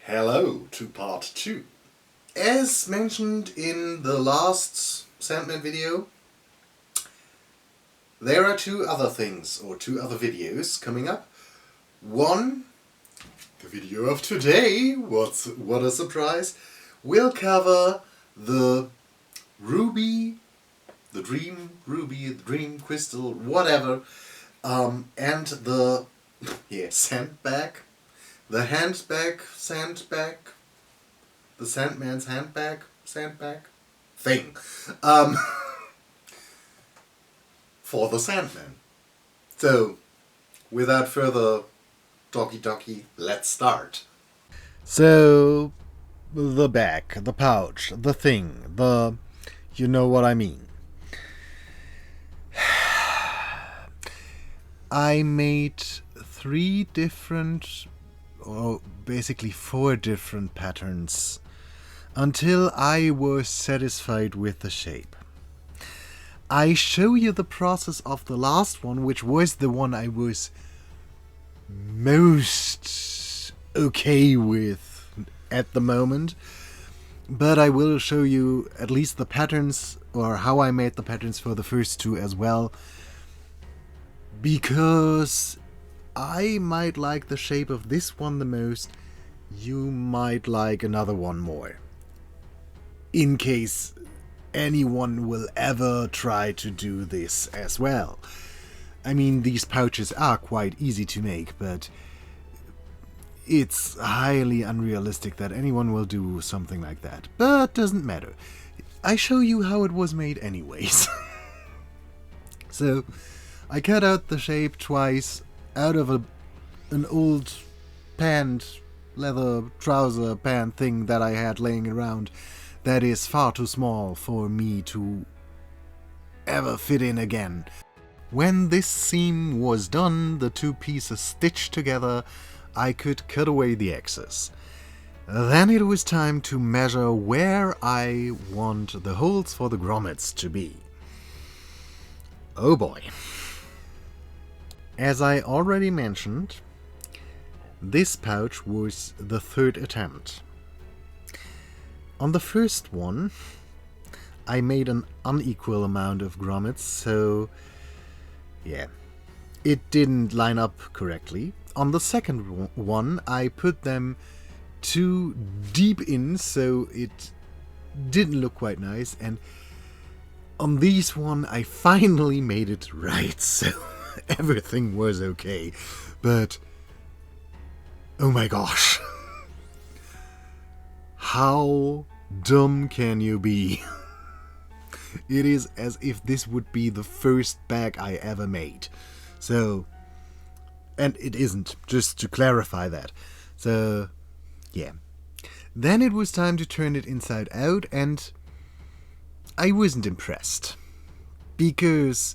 Hello to part 2. As mentioned in the last Sandman video, there are two other videos coming up. One, the video of today, what a surprise, will cover the ruby, the dream ruby, the dream crystal, whatever, and the sandbag, the Sandman's sandbag thing, for the Sandman. So, without further talky, let's start. So, the bag, the pouch, the thing, you know what I mean. I made 3 different, or basically 4 different patterns until I was satisfied with the shape. I show you the process of the last one, which was the one I was most okay with at the moment, but I will show you at least the patterns, or how I made the patterns for the first 2 as well, because I might like the shape of this one the most, you might like another one more, in case anyone will ever try to do this as well. I mean, these pouches are quite easy to make, but it's highly unrealistic that anyone will do something like that. But doesn't matter. I show you how it was made anyways. So, I cut out the shape twice out of an old leather trouser pant thing that I had laying around that is far too small for me to ever fit in again. When this seam was done, the 2 pieces stitched together, I could cut away the excess. Then it was time to measure where I want the holes for the grommets to be. Oh boy. As I already mentioned, this pouch was the 3rd attempt. On the first one, I made an unequal amount of grommets, so yeah, it didn't line up correctly. On the second one, I put them too deep in, so it didn't look quite nice, and on this one, I finally made it right, so everything was okay. But oh my gosh. How dumb can you be? It is as if this would be the first bag I ever made. So, and it isn't, just to clarify that. So, yeah. Then it was time to turn it inside out, and I wasn't impressed. Because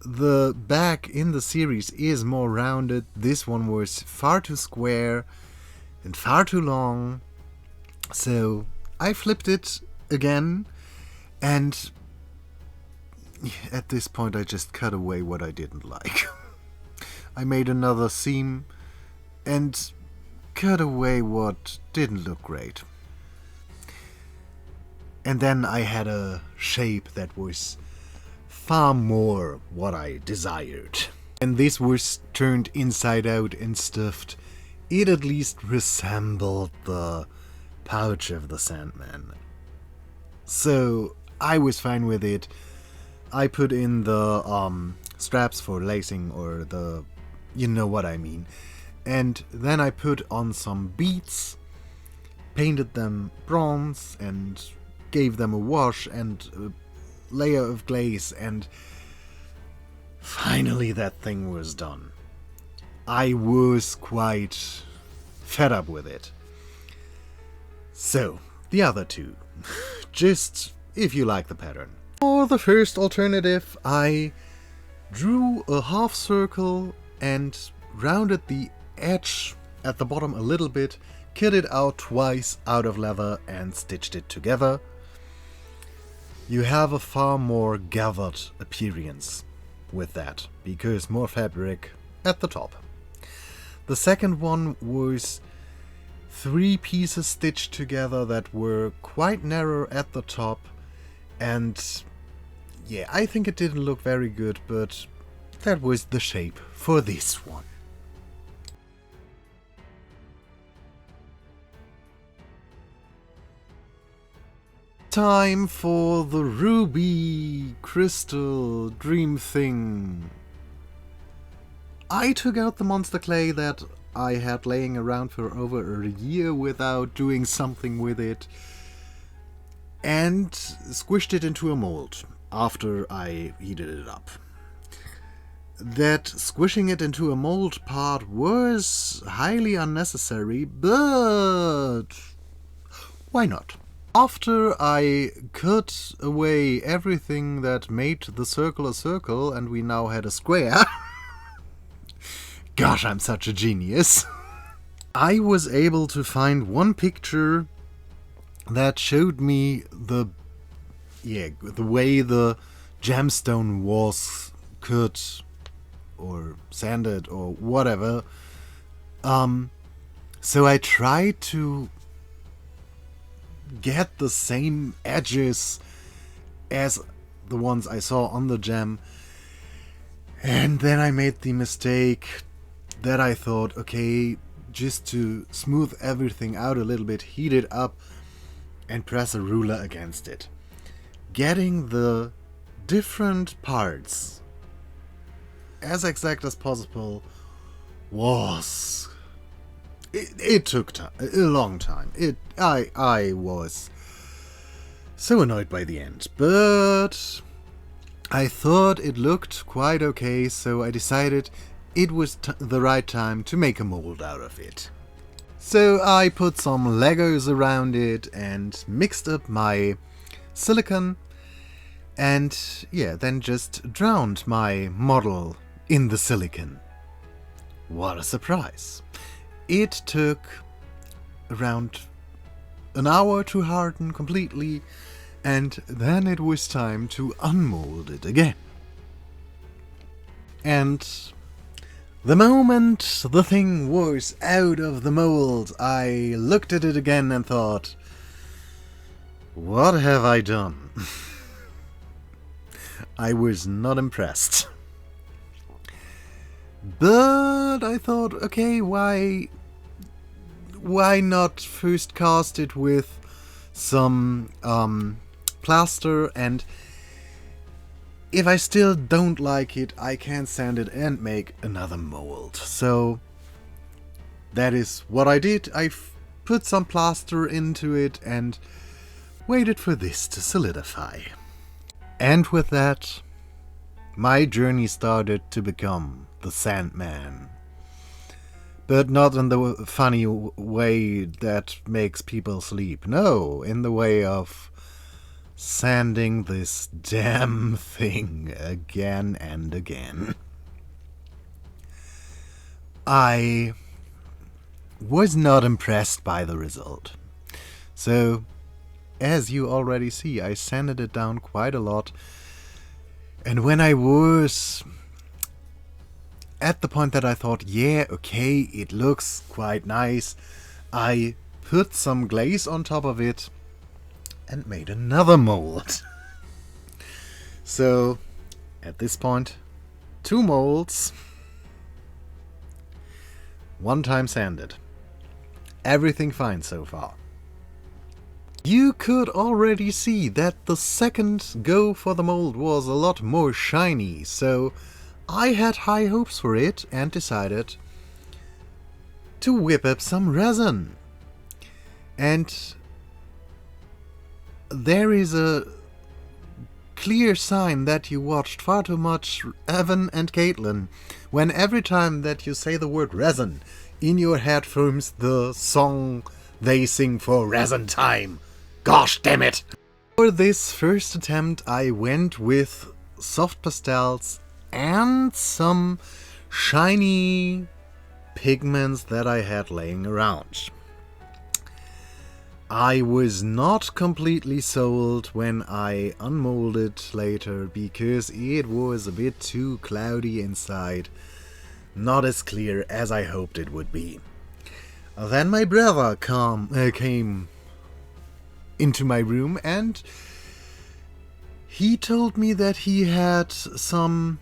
the bag in the series is more rounded. This one was far too square and far too long. So I flipped it again, and at this point I just cut away what I didn't like. I made another seam and cut away what didn't look great. And then I had a shape that was far more what I desired. And this was turned inside out and stuffed. It at least resembled the pouch of the Sandman. So I was fine with it. I put in the straps for lacing, or you know what I mean. And then I put on some beads, painted them bronze, and gave them a wash and a layer of glaze, and finally that thing was done. I was quite fed up with it. So, the other 2. Just if you like the pattern. For the first alternative, I drew a half circle and rounded the edge at the bottom a little bit, cut it out twice out of leather and stitched it together. You have a far more gathered appearance with that, because more fabric at the top. The second one was three pieces stitched together that were quite narrow at the top, and yeah, I think it didn't look very good, but that was the shape for this one. Time for the ruby crystal dream thing. I took out the monster clay that I had laying around for over a year without doing something with it, and squished it into a mold after I heated it up. That squishing it into a mold part was highly unnecessary, but why not? After I cut away everything that made the circle a circle and we now had a square, gosh, I'm such a genius, I was able to find one picture that showed me the way the gemstone was cut or sanded or whatever. So I tried to get the same edges as the ones I saw on the gem, and then I made the mistake that I thought, okay, just to smooth everything out a little bit, heat it up and press a ruler against it. Getting the different parts as exact as possible was... It took time, a long time. I was so annoyed by the end, but I thought it looked quite okay, so I decided it was the right time to make a mold out of it. So I put some Legos around it and mixed up my silicone, and yeah, then just drowned my model in the silicone. What a surprise! It took around an hour to harden completely, and then it was time to unmold it again. And the moment the thing was out of the mold, I looked at it again and thought, what have I done? I was not impressed. But I thought, okay, why not first cast it with some plaster, and if I still don't like it, I can sand it and make another mold. So that is what I did. I put some plaster into it and waited for this to solidify. And with that, my journey started to become the Sandman. But not in the funny way that makes people sleep. No, in the way of sanding this damn thing again and again. I was not impressed by the result. So, as you already see, I sanded it down quite a lot. And when I was at the point that I thought, yeah, okay, it looks quite nice, I put some glaze on top of it and made another mold. So, at this point, 2 molds, 1 time sanded. Everything fine so far. You could already see that the second go for the mold was a lot more shiny, so I had high hopes for it and decided to whip up some resin. And there is a clear sign that you watched far too much Evan and Caitlin, when every time that you say the word resin, in your head forms the song they sing for resin time. Gosh damn it! For this first attempt I went with soft pastels and some shiny pigments that I had laying around. I was not completely sold when I unmolded later because it was a bit too cloudy inside, not as clear as I hoped it would be. Then my brother came into my room and he told me that he had some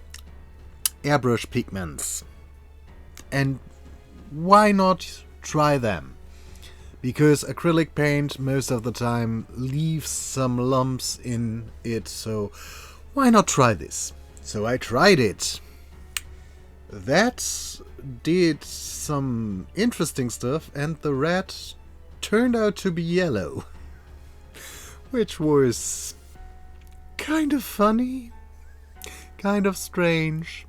airbrush pigments. And why not try them? Because acrylic paint most of the time leaves some lumps in it, so why not try this? So I tried it. That did some interesting stuff, and the red turned out to be yellow. Which was kind of funny, kind of strange.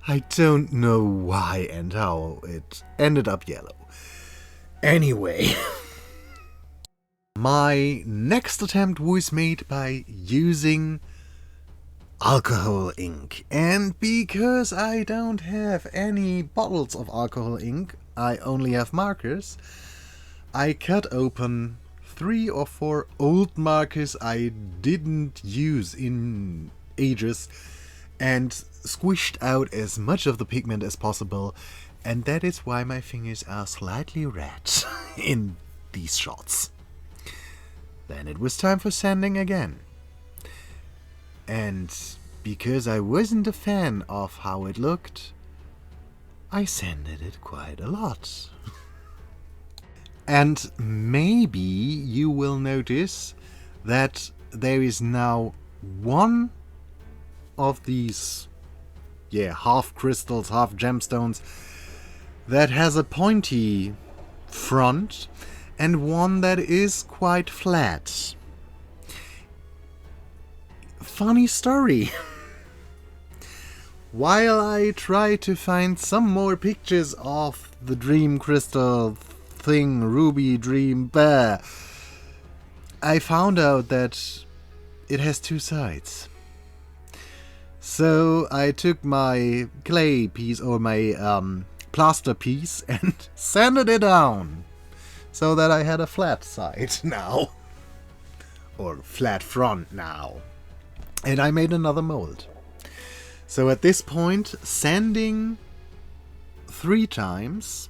I don't know why and how it ended up yellow. Anyway, my next attempt was made by using alcohol ink. And because I don't have any bottles of alcohol ink, I only have markers, I cut open 3 or 4 old markers I didn't use in ages and squished out as much of the pigment as possible, and that is why my fingers are slightly red in these shots. Then it was time for sanding again. And because I wasn't a fan of how it looked, I sanded it quite a lot. And maybe you will notice that there is now one of these half crystals, half gemstones that has a pointy front and one that is quite flat. Funny story. While I try to find some more pictures of the dream crystal thing, ruby dream bear, I found out that it has 2 sides. So I took my clay piece or my plaster piece and sanded it down so that I had a flat side now, or flat front now, and I made another mold. So at this point, sanding 3 times,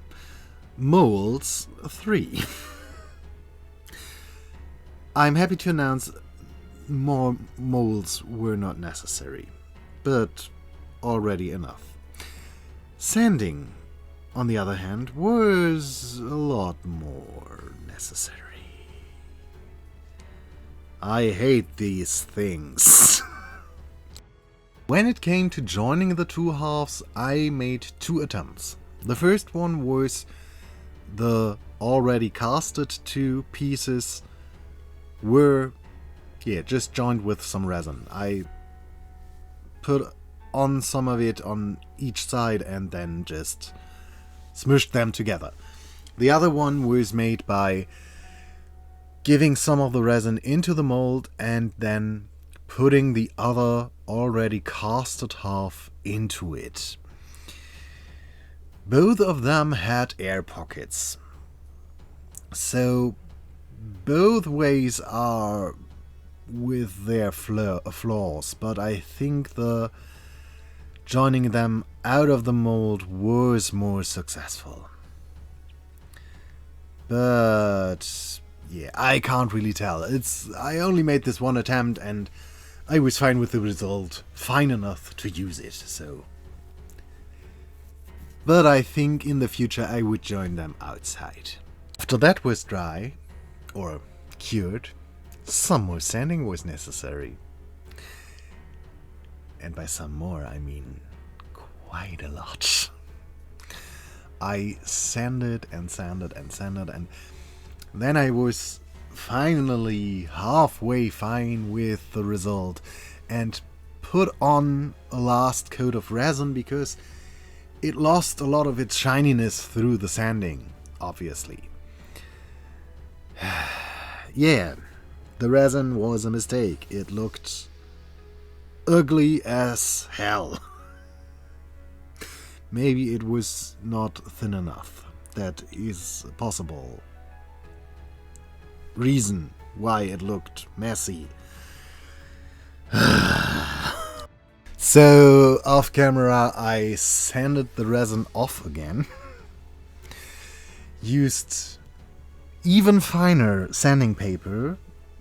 molds 3. I'm happy to announce more molds were not necessary, but already enough. Sanding, on the other hand, was a lot more necessary. I hate these things. When it came to joining the 2 halves, I made 2 attempts. The first one was the already casted 2 pieces were just joined with some resin. I put on some of it on each side and then just smushed them together. The other one was made by giving some of the resin into the mold and then putting the other already casted half into it. Both of them had air pockets. So both ways are with their flaws, but I think the joining them out of the mold was more successful. But I can't really tell. I only made this one attempt and I was fine with the result, fine enough to use it, so. But I think in the future I would join them outside. After that was dry, or cured, some more sanding was necessary. And by some more, I mean quite a lot. I sanded and sanded and sanded, and then I was finally halfway fine with the result and put on a last coat of resin because it lost a lot of its shininess through the sanding, obviously. The resin was a mistake. It looked ugly as hell. Maybe it was not thin enough. That is a possible reason why it looked messy. So, off camera, I sanded the resin off again. used even finer sanding paper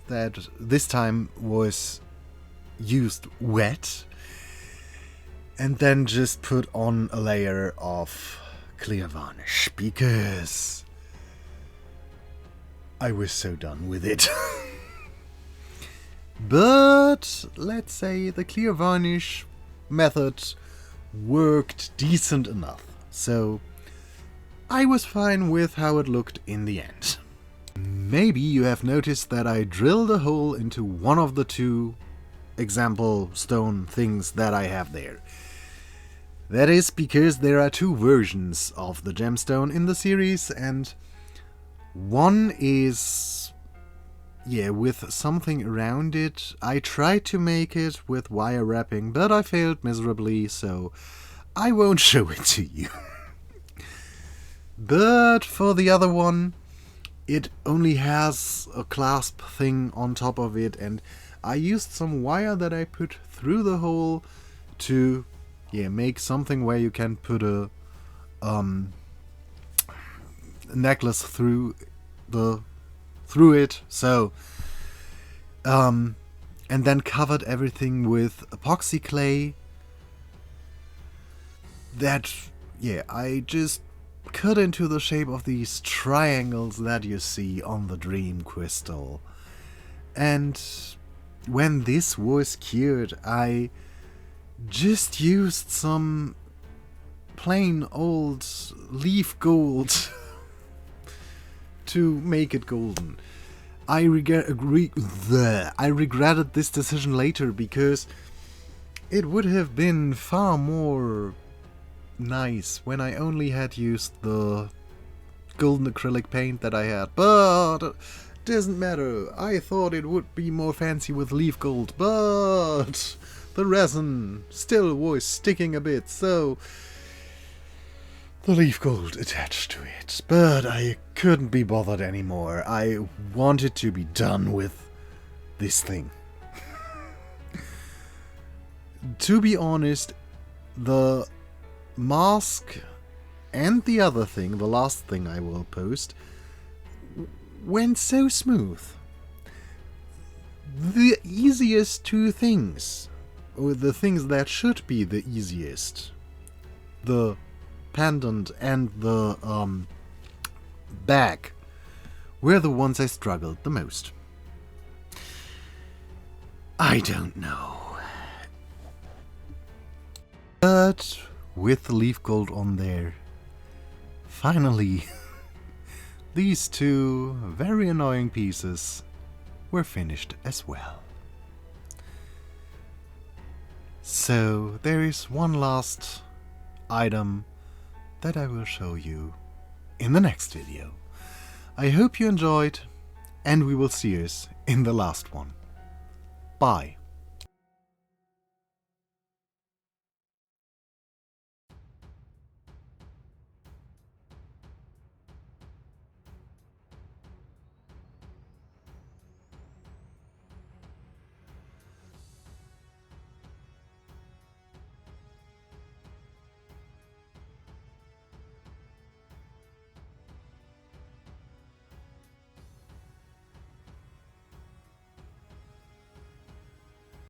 that this time was used wet, and then just put on a layer of clear varnish because I was so done with it. But let's say the clear varnish method worked decent enough, so I was fine with how it looked in the end. Maybe you have noticed that I drilled a hole into one of the two example stone things that I have there. That is because there are two versions of the gemstone in the series, and one is, with something around it. I tried to make it with wire wrapping, but I failed miserably, so I won't show it to you. But for the other one, it only has a clasp thing on top of it, and I used some wire that I put through the hole to make something where you can put a necklace through it. So and then covered everything with epoxy clay that I just cut into the shape of these triangles that you see on the dream crystal. And when this was cured, I just used some plain old leaf gold to make it golden. I regretted this decision later because it would have been far more nice when I only had used the golden acrylic paint that I had, but it doesn't matter. I thought it would be more fancy with leaf gold, but the resin still was sticking a bit, so the leaf gold attached to it. But I couldn't be bothered anymore. I wanted to be done with this thing. To be honest, the mask and the other thing, the last thing I will post, went so smooth. The easiest two things, or the things that should be the easiest, the pendant and the bag, were the ones I struggled the most. I don't know. But with the leaf gold on there, finally, these two very annoying pieces were finished as well. So there is one last item that I will show you in the next video. I hope you enjoyed, and we will see us in the last one. Bye.